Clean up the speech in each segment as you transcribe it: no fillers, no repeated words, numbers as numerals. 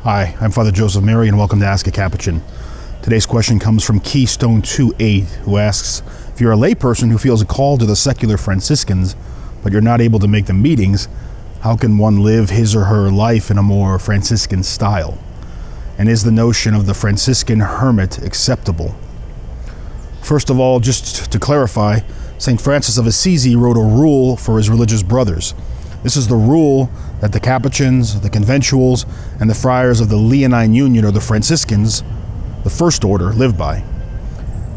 Hi, I'm Father Joseph Mary, and welcome to Ask a Capuchin. Today's question comes from Keystone 28, who asks, if you're a layperson who feels a call to the secular Franciscans, but you're not able to make the meetings, how can one live his or her life in a more Franciscan style? And is the notion of the Franciscan hermit acceptable? First of all, just to clarify, St. Francis of Assisi wrote a rule for his religious brothers. This is the rule that the Capuchins, the Conventuals, and the friars of the Leonine Union, or the Franciscans, the first order, live by.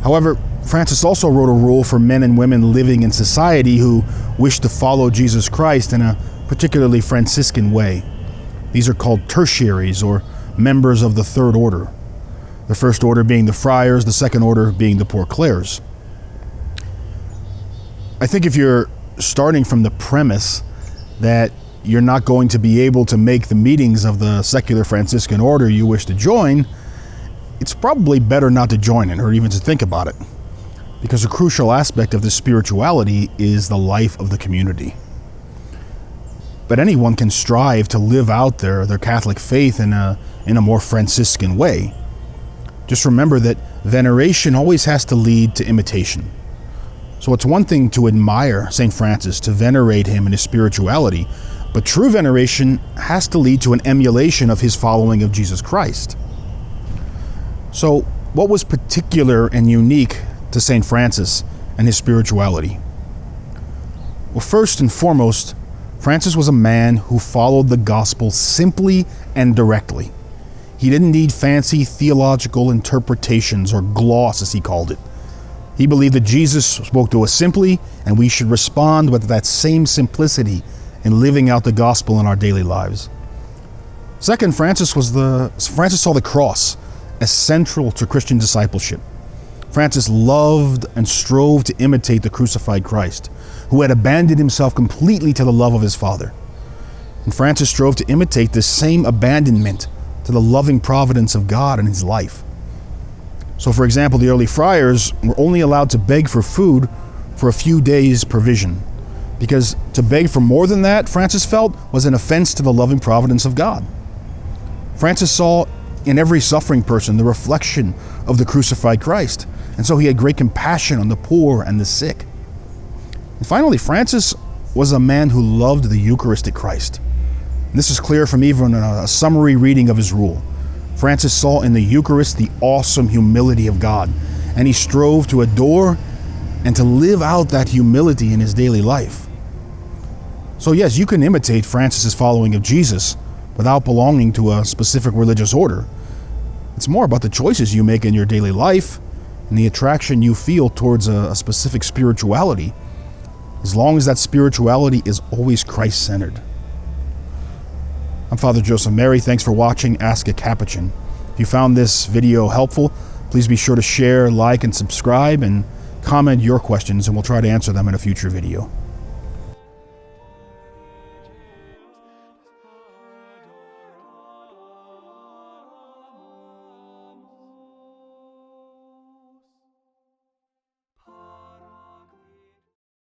However, Francis also wrote a rule for men and women living in society who wish to follow Jesus Christ in a particularly Franciscan way. These are called tertiaries, or members of the third order. The first order being the friars, the second order being the poor clerks. I think if you're starting from the premise that you're not going to be able to make the meetings of the secular Franciscan order you wish to join, it's probably better not to join it, or even to think about it, because a crucial aspect of this spirituality is the life of the community. But anyone can strive to live out their Catholic faith in a more Franciscan way. Just remember that veneration always has to lead to imitation. So it's one thing to admire St. Francis, to venerate him in his spirituality, but true veneration has to lead to an emulation of his following of Jesus Christ. So what was particular and unique to St. Francis and his spirituality? Well, first and foremost, Francis was a man who followed the gospel simply and directly. He didn't need fancy theological interpretations, or gloss as he called it. He believed that Jesus spoke to us simply, and we should respond with that same simplicity in living out the gospel in our daily lives. Second, Francis saw the cross as central to Christian discipleship. Francis loved and strove to imitate the crucified Christ, who had abandoned himself completely to the love of his Father. And Francis strove to imitate this same abandonment to the loving providence of God in his life. So, for example, the early friars were only allowed to beg for food for a few days' provision, because to beg for more than that, Francis felt, was an offense to the loving providence of God. Francis saw in every suffering person the reflection of the crucified Christ, and so he had great compassion on the poor and the sick. And finally, Francis was a man who loved the Eucharistic Christ. And this is clear from even a summary reading of his rule. Francis saw in the Eucharist the awesome humility of God, and he strove to adore and to live out that humility in his daily life. So yes, you can imitate Francis's following of Jesus without belonging to a specific religious order. It's more about the choices you make in your daily life and the attraction you feel towards a specific spirituality, as long as that spirituality is always Christ-centered. I'm Father Joseph Mary. Thanks for watching Ask a Capuchin. If you found this video helpful, please be sure to share, like, and subscribe, and comment your questions, and we'll try to answer them in a future video.